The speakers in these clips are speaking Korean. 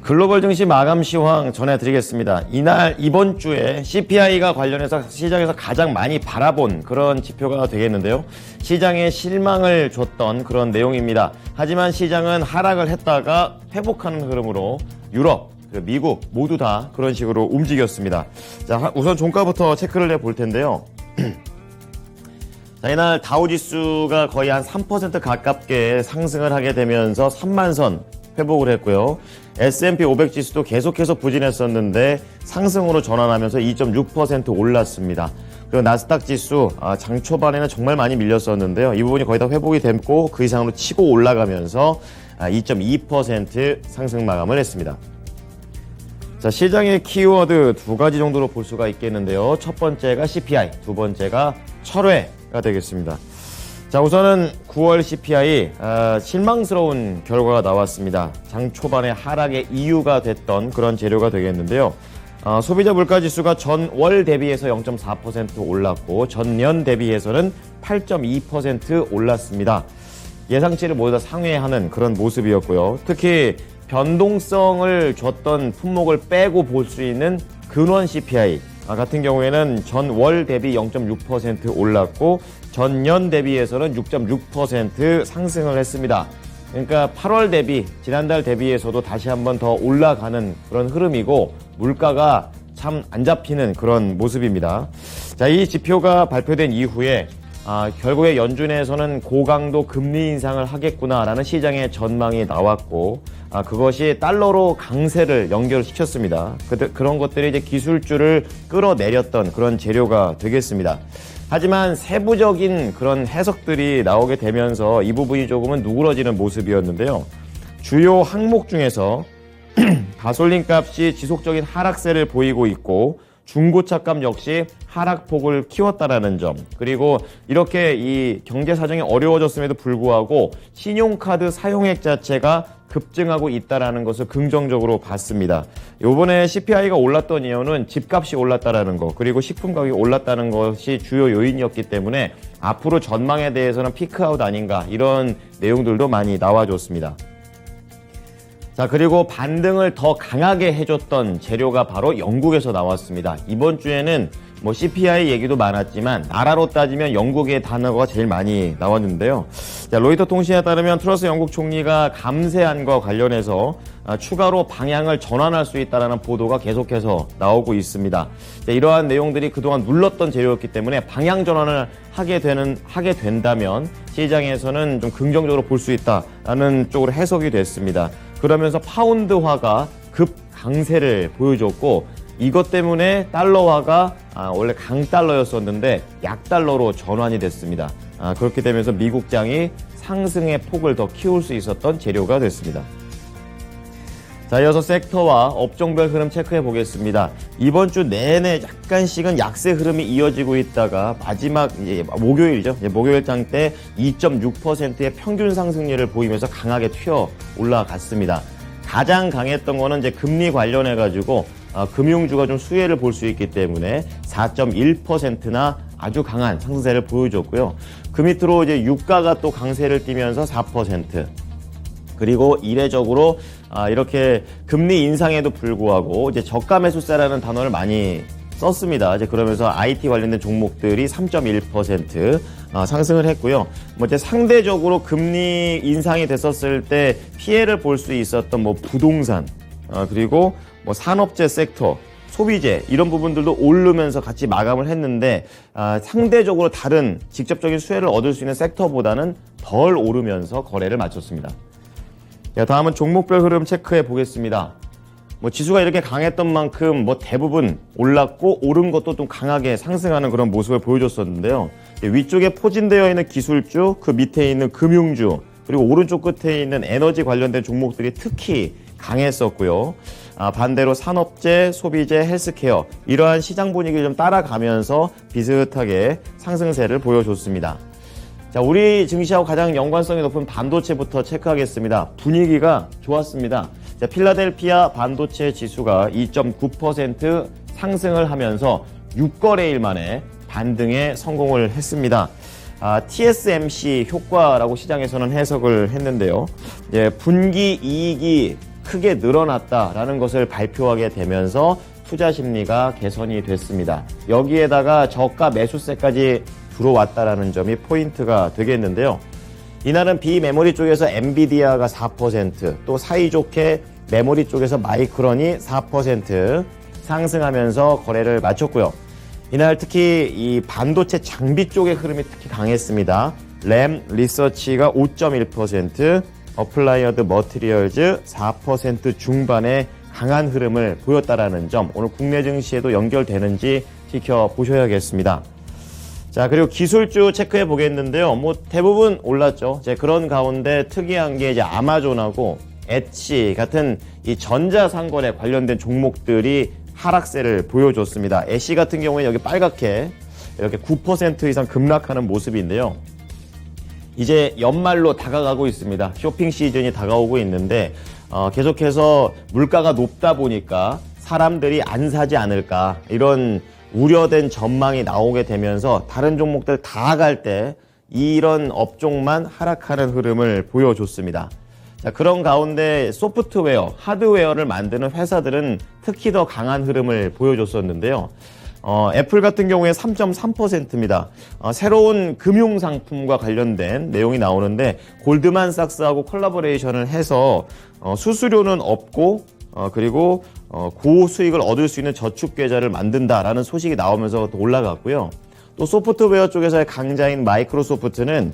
글로벌 증시 마감 시황 전해드리겠습니다. 이번 주에 CPI가 관련해서 시장에서 가장 많이 바라본 그런 지표가 되겠는데요. 시장에 실망을 줬던 그런 내용입니다. 하지만 시장은 하락을 했다가 회복하는 흐름으로 유럽, 미국 모두 다 그런 식으로 움직였습니다. 자, 우선 종가부터 체크를 해볼 텐데요. 자, 이날 다우지수가 거의 한 3% 가깝게 상승을 하게 되면서 3만선 회복을 했고요. S&P 500 지수도 계속해서 부진했었는데 상승으로 전환하면서 2.6% 올랐습니다. 그리고 나스닥 지수 장 초반에는 정말 많이 밀렸었는데요. 이 부분이 거의 다 회복이 됐고 그 이상으로 치고 올라가면서 2.2% 상승 마감을 했습니다. 자, 시장의 키워드 두 가지 정도로 볼 수가 있겠는데요. 첫 번째가 CPI, 두 번째가 철회가 되겠습니다. 자, 우선은 9월 CPI 실망스러운 결과가 나왔습니다. 장 초반에 하락의 이유가 됐던 그런 재료가 되겠는데요. 소비자 물가지수가 전월 대비해서 0.4% 올랐고 전년 대비해서는 8.2% 올랐습니다. 예상치를 모두 다 상회하는 그런 모습이었고요. 특히 변동성을 줬던 품목을 빼고 볼 수 있는 근원 CPI 같은 경우에는 전월 대비 0.6% 올랐고 전년 대비해서는 6.6% 상승을 했습니다. 그러니까 8월 대비, 지난달 대비해서도 다시 한번 더 올라가는 그런 흐름이고 물가가 참 안 잡히는 그런 모습입니다. 자, 이 지표가 발표된 이후에 결국에 연준에서는 고강도 금리 인상을 하겠구나라는 시장의 전망이 나왔고 그것이 달러로 강세를 연결시켰습니다. 그런 것들이 이제 기술주를 끌어내렸던 그런 재료가 되겠습니다. 하지만 세부적인 그런 해석들이 나오게 되면서 이 부분이 조금은 누그러지는 모습이었는데요. 주요 항목 중에서 가솔린 값이 지속적인 하락세를 보이고 있고 중고차값 역시 하락폭을 키웠다라는 점, 그리고 이렇게 이 경제 사정이 어려워졌음에도 불구하고 신용카드 사용액 자체가 급증하고 있다라는 것을 긍정적으로 봤습니다. 이번에 CPI가 올랐던 이유는 집값이 올랐다라는 거, 그리고 식품 가격이 올랐다는 것이 주요 요인이었기 때문에 앞으로 전망에 대해서는 피크아웃 아닌가 이런 내용들도 많이 나와줬습니다. 자, 그리고 반등을 더 강하게 해줬던 재료가 바로 영국에서 나왔습니다. 이번 주에는 CPI 얘기도 많았지만 나라로 따지면 영국의 단어가 제일 많이 나왔는데요. 자, 로이터 통신에 따르면 트러스 영국 총리가 감세안과 관련해서 추가로 방향을 전환할 수 있다는 보도가 계속해서 나오고 있습니다. 자, 이러한 내용들이 그동안 눌렀던 재료였기 때문에 방향 전환을 하게 된다면 시장에서는 좀 긍정적으로 볼 수 있다라는 쪽으로 해석이 됐습니다. 그러면서 파운드화가 급 강세를 보여줬고 이것 때문에 달러화가 원래 강달러였었는데 약달러로 전환이 됐습니다. 그렇게 되면서 미국장이 상승의 폭을 더 키울 수 있었던 재료가 됐습니다. 자, 이어서 섹터와 업종별 흐름 체크해 보겠습니다. 이번 주 내내 약간씩은 약세 흐름이 이어지고 있다가 마지막 목요일이죠. 목요일장 때 2.6%의 평균 상승률을 보이면서 강하게 튀어 올라갔습니다. 가장 강했던 거는 이제 금리 관련해 가지고 금융주가 좀 수혜를 볼 수 있기 때문에 4.1%나 아주 강한 상승세를 보여줬고요. 그 밑으로 이제 유가가 또 강세를 띠면서 4%. 그리고 이례적으로 이렇게 금리 인상에도 불구하고 이제 저가 매수세라는 단어를 많이 썼습니다. 이제 그러면서 IT 관련된 종목들이 3.1% 상승을 했고요. 이제 상대적으로 금리 인상이 됐었을 때 피해를 볼 수 있었던 부동산 그리고 산업재 섹터, 소비재 이런 부분들도 오르면서 같이 마감을 했는데 상대적으로 다른 직접적인 수혜를 얻을 수 있는 섹터보다는 덜 오르면서 거래를 마쳤습니다. 자, 다음은 종목별 흐름 체크해 보겠습니다. 지수가 이렇게 강했던 만큼 대부분 올랐고 오른 것도 좀 강하게 상승하는 그런 모습을 보여줬었는데요. 위쪽에 포진되어 있는 기술주, 그 밑에 있는 금융주, 그리고 오른쪽 끝에 있는 에너지 관련된 종목들이 특히 강했었고요. 반대로 산업재, 소비재, 헬스케어 이러한 시장 분위기를 좀 따라가면서 비슷하게 상승세를 보여줬습니다. 자, 우리 증시하고 가장 연관성이 높은 반도체부터 체크하겠습니다. 분위기가 좋았습니다. 자, 필라델피아 반도체 지수가 2.9% 상승을 하면서 6거래일 만에 반등에 성공을 했습니다. TSMC 효과라고 시장에서는 해석을 했는데요. 분기 이익이 크게 늘어났다라는 것을 발표하게 되면서 투자 심리가 개선이 됐습니다. 여기에다가 저가 매수세까지 들어왔다라는 점이 포인트가 되겠는데요. 이날은 비메모리 쪽에서 엔비디아가 4%, 또 사이좋게 메모리 쪽에서 마이크론이 4% 상승하면서 거래를 마쳤고요. 이날 특히 이 반도체 장비 쪽의 흐름이 특히 강했습니다. 램 리서치가 5.1%, 어플라이어드 머티리얼즈 4% 중반의 강한 흐름을 보였다라는 점, 오늘 국내 증시에도 연결되는지 지켜보셔야겠습니다. 자, 그리고 기술주 체크해 보겠는데요. 뭐 대부분 올랐죠. 이제 그런 가운데 특이한 게 이제 아마존하고 엣지 같은 이 전자상거래 관련된 종목들이 하락세를 보여줬습니다. 엣지 같은 경우에 여기 빨갛게 이렇게 9% 이상 급락하는 모습인데요. 이제 연말로 다가가고 있습니다. 쇼핑 시즌이 다가오고 있는데 계속해서 물가가 높다 보니까 사람들이 안 사지 않을까 이런 우려된 전망이 나오게 되면서 다른 종목들 다 갈 때 이런 업종만 하락하는 흐름을 보여줬습니다. 자, 그런 가운데 소프트웨어, 하드웨어를 만드는 회사들은 특히 더 강한 흐름을 보여줬었는데요. 애플 같은 경우에 3.3%입니다. 새로운 금융상품과 관련된 내용이 나오는데 골드만삭스하고 콜라보레이션을 해서 수수료는 없고 그리고 고수익을 얻을 수 있는 저축계좌를 만든다라는 소식이 나오면서 또 올라갔고요. 또 소프트웨어 쪽에서의 강자인 마이크로소프트는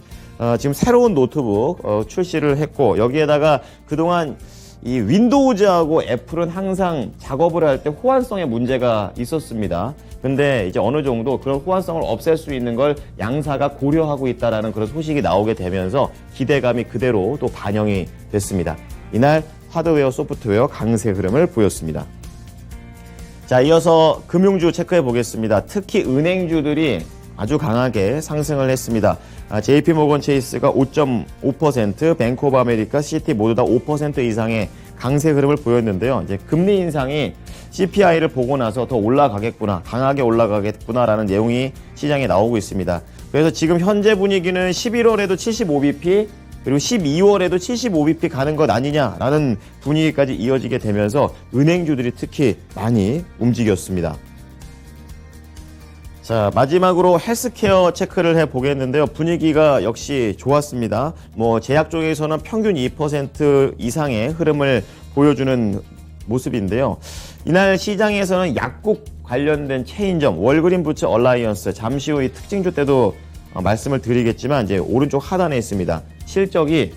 지금 새로운 노트북 출시를 했고 여기에다가 그동안 이 윈도우즈하고 애플은 항상 작업을 할 때 호환성에 문제가 있었습니다. 근데 이제 어느 정도 그런 호환성을 없앨 수 있는 걸 양사가 고려하고 있다라는 그런 소식이 나오게 되면서 기대감이 그대로 또 반영이 됐습니다. 이날 하드웨어, 소프트웨어 강세 흐름을 보였습니다. 자, 이어서 금융주 체크해 보겠습니다. 특히 은행주들이 아주 강하게 상승을 했습니다. JP모건 체이스가 5.5%, 뱅크 오브 아메리카, 시티 모두 다 5% 이상의 강세 흐름을 보였는데요. 이제 금리 인상이 CPI를 보고 나서 더 올라가겠구나, 강하게 올라가겠구나라는 내용이 시장에 나오고 있습니다. 그래서 지금 현재 분위기는 11월에도 75bp, 그리고 12월에도 75bp 가는 것 아니냐라는 분위기까지 이어지게 되면서 은행주들이 특히 많이 움직였습니다. 자, 마지막으로 헬스케어 체크를 해보겠는데요. 분위기가 역시 좋았습니다. 제약 쪽에서는 평균 2% 이상의 흐름을 보여주는 모습인데요. 이날 시장에서는 약국 관련된 체인점, 월그린 부츠 얼라이언스, 잠시 후 이 특징주 때도 말씀을 드리겠지만 이제 오른쪽 하단에 있습니다. 실적이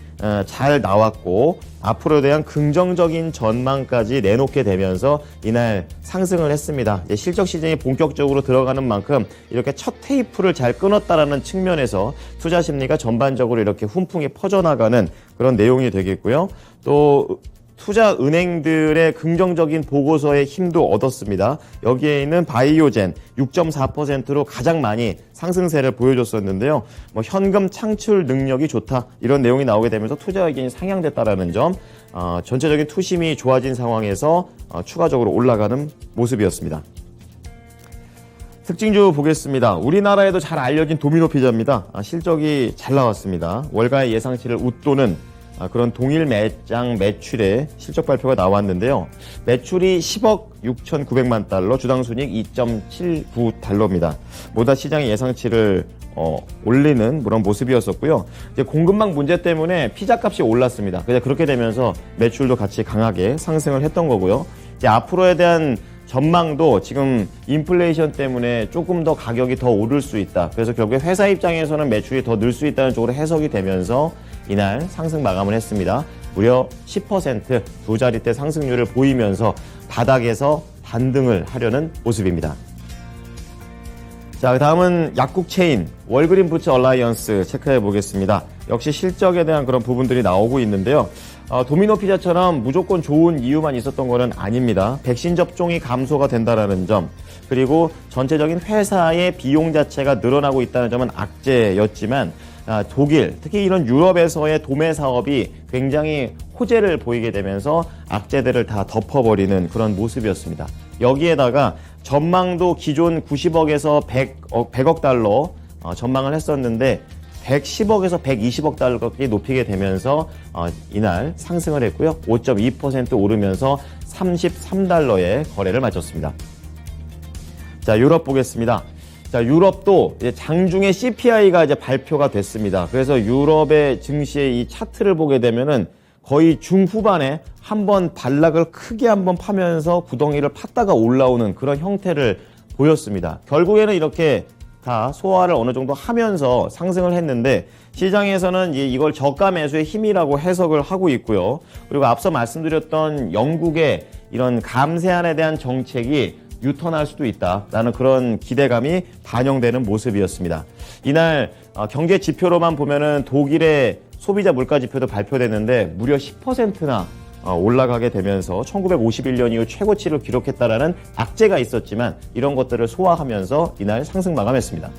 잘 나왔고 앞으로에 대한 긍정적인 전망까지 내놓게 되면서 이날 상승을 했습니다. 이제 실적 시즌이 본격적으로 들어가는 만큼 이렇게 첫 테이프를 잘 끊었다라는 측면에서 투자 심리가 전반적으로 이렇게 훈풍이 퍼져나가는 그런 내용이 되겠고요. 또 투자 은행들의 긍정적인 보고서의 힘도 얻었습니다. 여기에 있는 바이오젠 6.4%로 가장 많이 상승세를 보여줬었는데요. 현금 창출 능력이 좋다 이런 내용이 나오게 되면서 투자 의견이 상향됐다라는 점, 전체적인 투심이 좋아진 상황에서 추가적으로 올라가는 모습이었습니다. 특징주 보겠습니다. 우리나라에도 잘 알려진 도미노 피자입니다. 실적이 잘 나왔습니다. 월가의 예상치를 웃도는 그런 동일 매장 매출의 실적 발표가 나왔는데요. 매출이 10억 6,900만 달러, 주당 순이익 2.79달러입니다. 보다 시장의 예상치를 올리는 그런 모습이었었고요. 이제 공급망 문제 때문에 피자 값이 올랐습니다. 그렇게 되면서 매출도 같이 강하게 상승을 했던 거고요. 이제 앞으로에 대한 전망도 지금 인플레이션 때문에 조금 더 가격이 더 오를 수 있다. 그래서 결국에 회사 입장에서는 매출이 더 늘 수 있다는 쪽으로 해석이 되면서 이날 상승 마감을 했습니다. 무려 10% 두 자릿대 상승률을 보이면서 바닥에서 반등을 하려는 모습입니다. 자, 다음은 약국 체인 월그린 부츠 얼라이언스 체크해 보겠습니다. 역시 실적에 대한 그런 부분들이 나오고 있는데요. 도미노 피자처럼 무조건 좋은 이유만 있었던 거는 아닙니다. 백신 접종이 감소가 된다라는 점, 그리고 전체적인 회사의 비용 자체가 늘어나고 있다는 점은 악재였지만 독일, 특히 이런 유럽에서의 도매 사업이 굉장히 호재를 보이게 되면서 악재들을 다 덮어버리는 그런 모습이었습니다. 여기에다가 전망도 기존 90억에서 100억 달러 전망을 했었는데 110억에서 120억 달러까지 높이게 되면서 이날 상승을 했고요. 5.2% 오르면서 33달러에 거래를 마쳤습니다. 자, 유럽 보겠습니다. 자, 유럽도 이제 장중에 CPI가 이제 발표가 됐습니다. 그래서 유럽의 증시의 이 차트를 보게 되면은 거의 중후반에 한번 반락을 크게 한번 파면서 구덩이를 팠다가 올라오는 그런 형태를 보였습니다. 결국에는 이렇게 다 소화를 어느 정도 하면서 상승을 했는데 시장에서는 이걸 저가 매수의 힘이라고 해석을 하고 있고요. 그리고 앞서 말씀드렸던 영국의 이런 감세안에 대한 정책이 유턴할 수도 있다라는 그런 기대감이 반영되는 모습이었습니다. 이날 경제 지표로만 보면은 독일의 소비자 물가 지표도 발표됐는데 무려 10%나 올라가게 되면서 1951년 이후 최고치를 기록했다라는 악재가 있었지만 이런 것들을 소화하면서 이날 상승 마감했습니다.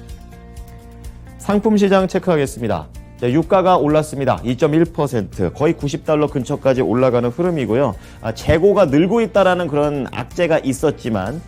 상품 시장 체크하겠습니다. 자, 유가가 올랐습니다. 2.1% 거의 90달러 근처까지 올라가는 흐름이고요. 재고가 늘고 있다라는 그런 악재가 있었지만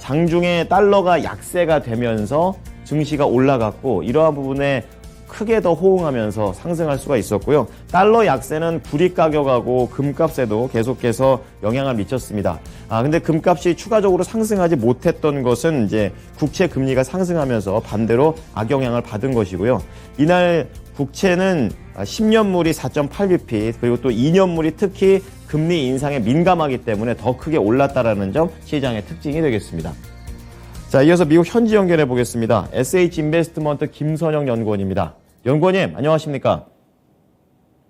장중에 달러가 약세가 되면서 증시가 올라갔고 이러한 부분에 크게 더 호응하면서 상승할 수가 있었고요. 달러 약세는 구리 가격하고 금값에도 계속해서 영향을 미쳤습니다. 근데 금값이 추가적으로 상승하지 못했던 것은 이제 국채 금리가 상승하면서 반대로 악영향을 받은 것이고요. 이날 국채는 10년물이 4.8bp 그리고 또 2년물이 특히 금리 인상에 민감하기 때문에 더 크게 올랐다라는 점 시장의 특징이 되겠습니다. 자, 이어서 미국 현지 연결해 보겠습니다. SH인베스트먼트 김선영 연구원입니다. 연구원님, 안녕하십니까?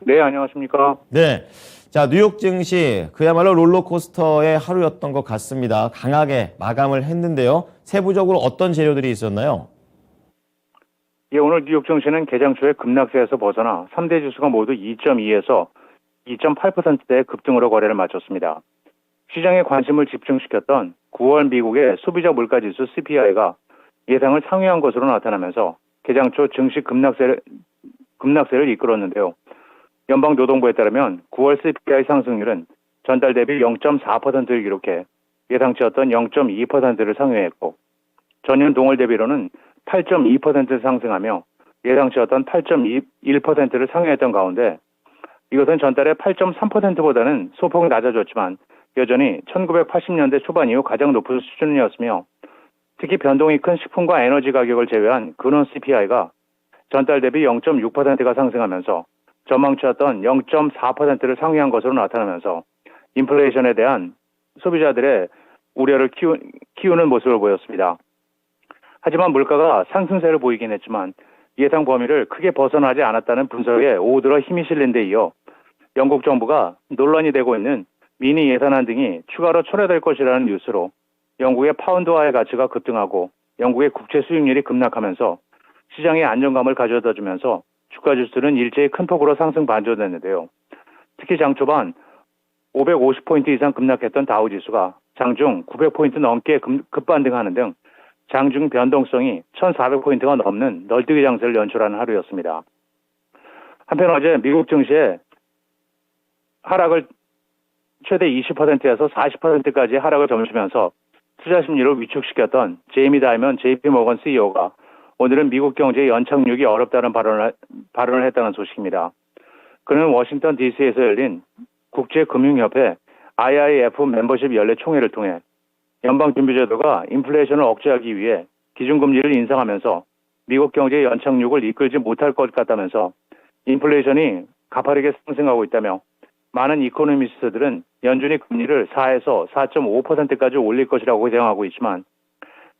네, 안녕하십니까? 네. 자, 뉴욕 증시 그야말로 롤러코스터의 하루였던 것 같습니다. 강하게 마감을 했는데요. 세부적으로 어떤 재료들이 있었나요? 예, 오늘 뉴욕 증시는 개장 초에 급락세에서 벗어나 3대 지수가 모두 2.2에서 2.8%대의 급등으로 거래를 마쳤습니다. 시장의 관심을 집중시켰던 9월 미국의 소비자 물가지수 CPI가 예상을 상회한 것으로 나타나면서 개장 초 증시 급락세를 이끌었는데요. 연방노동부에 따르면 9월 CPI 상승률은 전달 대비 0.4%를 기록해 예상치였던 0.2%를 상회했고 전년 동월 대비로는 8.2% 상승하며 예상치였던 8.1%를 상회했던 가운데 이것은 전달의 8.3%보다는 소폭 낮아졌지만 여전히 1980년대 초반 이후 가장 높은 수준이었으며 특히 변동이 큰 식품과 에너지 가격을 제외한 근원 CPI가 전달 대비 0.6%가 상승하면서 전망치였던 0.4%를 상회한 것으로 나타나면서 인플레이션에 대한 소비자들의 우려를 키우는 모습을 보였습니다. 하지만 물가가 상승세를 보이긴 했지만 예상 범위를 크게 벗어나지 않았다는 분석에 오후 들어 힘이 실린 데 이어 영국 정부가 논란이 되고 있는 미니 예산안 등이 추가로 철회될 것이라는 뉴스로 영국의 파운드화의 가치가 급등하고 영국의 국채 수익률이 급락하면서 시장에 안정감을 가져다 주면서 주가 지수는 일제히 큰 폭으로 상승 반전됐는데요. 특히 장 초반 550포인트 이상 급락했던 다우지수가 장중 900포인트 넘게 급반등하는 등 장중 변동성이 1400포인트가 넘는 널뛰기 장세를 연출하는 하루였습니다. 한편 어제 미국 증시의 하락을 최대 20%에서 40%까지 하락을 점치면서 투자 심리를 위축시켰던 제이미 다이먼 JP모건 CEO가 오늘은 미국 경제의 연착륙이 어렵다는 발언을 했다는 소식입니다. 그는 워싱턴 DC에서 열린 국제금융협회 IIF 멤버십 연례 총회를 통해 연방준비제도가 인플레이션을 억제하기 위해 기준금리를 인상하면서 미국 경제의 연착륙을 이끌지 못할 것 같다면서 인플레이션이 가파르게 상승하고 있다며 많은 이코노미스트들은 연준이 금리를 4에서 4.5%까지 올릴 것이라고 예상하고 있지만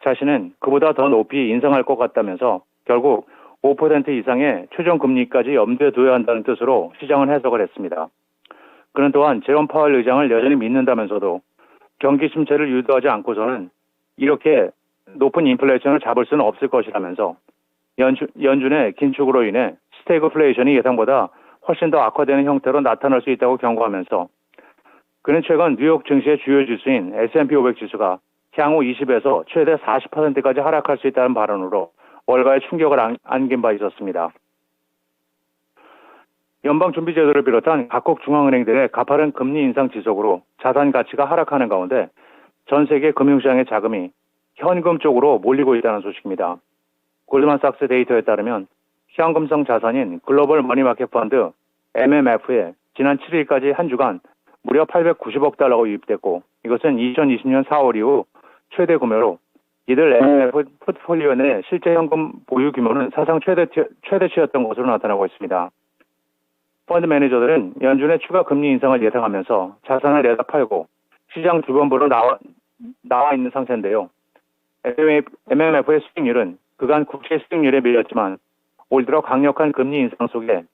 자신은 그보다 더 높이 인상할 것 같다면서 결국 5% 이상의 최종 금리까지 염두에 둬야 한다는 뜻으로 시장은 해석을 했습니다. 그는 또한 제롬 파월 의장을 여전히 믿는다면서도 경기 침체를 유도하지 않고서는 이렇게 높은 인플레이션을 잡을 수는 없을 것이라면서 연준의 긴축으로 인해 스태그플레이션이 예상보다 훨씬 더 악화되는 형태로 나타날 수 있다고 경고하면서 그는 최근 뉴욕 증시의 주요 지수인 S&P 500 지수가 향후 20에서 최대 40%까지 하락할 수 있다는 발언으로 월가의 충격을 안긴 바 있었습니다. 연방준비제도를 비롯한 각국 중앙은행들의 가파른 금리 인상 지속으로 자산 가치가 하락하는 가운데 전 세계 금융시장의 자금이 현금 쪽으로 몰리고 있다는 소식입니다. 골드만삭스 데이터에 따르면 현금성 자산인 글로벌 머니마켓 펀드 MMF에 지난 7일까지 한 주간 무려 890억 달러가 유입됐고 이것은 2020년 4월 이후 최대 규모로 이들 MMF 포트폴리오 내 실제 현금 보유 규모는 사상 최대치였던 것으로 나타나고 있습니다. 펀드 매니저들은 연준의 추가 금리 인상을 예상하면서 자산을 내다 팔고 시장 주변부로 나와 있는 상태인데요. MMF의 수익률은 그간 국채 수익률에 밀렸지만 올 들어 강력한 금리 인상 속에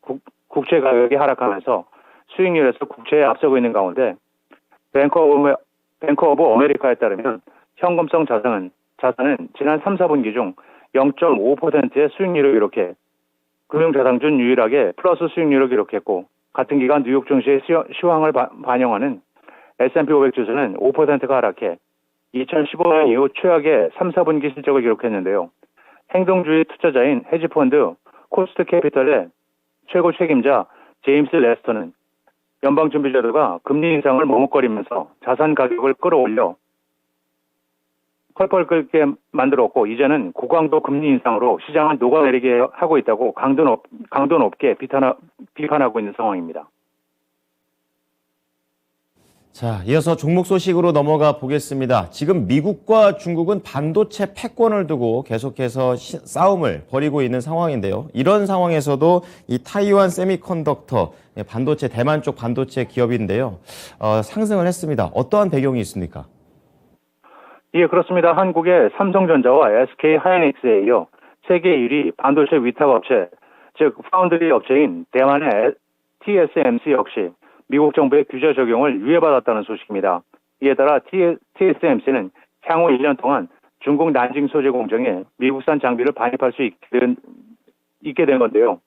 국채 가격이 하락하면서 수익률에서 국채에 앞서고 있는 가운데 뱅크 오브 아메리카에 따르면 현금성 자산은 지난 3, 4분기 중 0.5%의 수익률을 기록해 금융자산 중 유일하게 플러스 수익률을 기록했고 같은 기간 뉴욕 증시의 시황을 반영하는 S&P 500 지수는 5%가 하락해 2015년 이후 최악의 3, 4분기 실적을 기록했는데요. 행동주의 투자자인 헤지펀드 코스트 캐피털의 최고 책임자 제임스 레스터는 연방준비제도가 금리 인상을 머뭇거리면서 자산 가격을 끌어올려 펄펄 끓게 만들었고 이제는 고강도 금리 인상으로 시장을 녹아내리게 하고 있다고 강도 높게 비판하고 있는 상황입니다. 자, 이어서 종목 소식으로 넘어가 보겠습니다. 지금 미국과 중국은 반도체 패권을 두고 계속해서 싸움을 벌이고 있는 상황인데요. 이런 상황에서도 이 타이완 세미컨덕터 반도체 대만 쪽 반도체 기업인데요. 상승을 했습니다. 어떠한 배경이 있습니까? 예, 그렇습니다. 한국의 삼성전자와 SK 하이닉스에 이어 세계 1위 반도체 위탁 업체, 즉 파운드리 업체인 대만의 TSMC 역시 미국 정부의 규제 적용을 유예받았다는 소식입니다. 이에 따라 TSMC는 향후 1년 동안 중국 난징 소재 공장에 미국산 장비를 반입할 수 있게 된 건데요.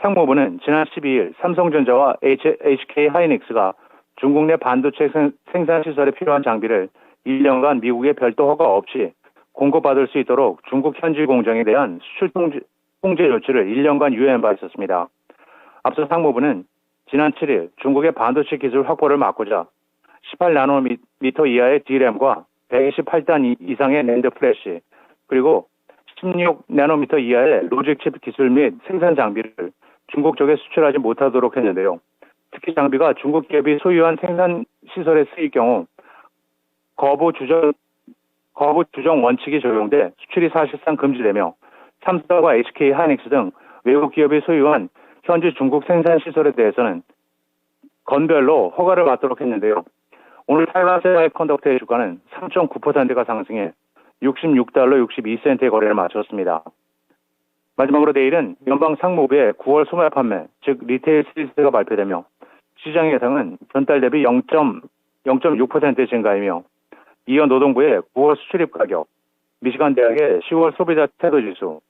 상무부는 지난 12일 삼성전자와 HK 하이닉스가 중국 내 반도체 생산 시설에 필요한 장비를 1년간 미국의 별도 허가 없이 공급받을 수 있도록 중국 현지 공장에 대한 수출 통제 조치를 1년간 유예한 바 있었습니다. 앞서 상무부는 지난 7일 중국의 반도체 기술 확보를 막고자 18나노미터 이하의 D램과 128단 이상의 낸드 플래시 그리고 16나노미터 이하의 로직 칩 기술 및 생산 장비를 중국 쪽에 수출하지 못하도록 했는데요. 특히 장비가 중국 기업이 소유한 생산 시설에 쓰일 경우 거부 주정 원칙이 적용돼 수출이 사실상 금지되며 삼성과 HK 하이닉스 등 외국 기업이 소유한 현지 중국 생산 시설에 대해서는 건별로 허가를 받도록 했는데요. 오늘 타이완 세미컨덕터의 주가는 3.9%가 상승해 66달러 62센트의 거래를 마쳤습니다. 마지막으로 내일은 연방 상무부의 9월 소매 판매, 즉 리테일 시리즈가 발표되며 시장 예상은 전달 대비 0.6% 증가이며 이어 노동부의 9월 수출입 가격, 미시간 대학의 10월 소비자 태도 지수,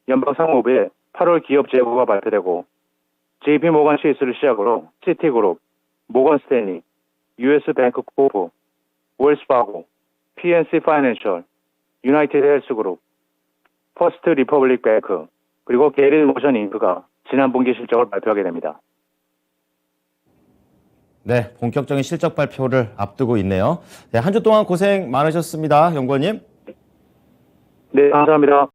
연방 상무부의 8월 기업 재고가 발표되고 JP 모건 시스를 시작으로 시티그룹, 모건 스탠리, US 뱅크 코프, 웰스파고, PNC 파이낸셜, 유나이티드 헬스그룹, 퍼스트 리퍼블릭 뱅크, 그리고 게릴 모션 잉크가 지난 분기 실적을 발표하게 됩니다. 네, 본격적인 실적 발표를 앞두고 있네요. 네, 한 주 동안 고생 많으셨습니다, 연구원님. 네, 감사합니다.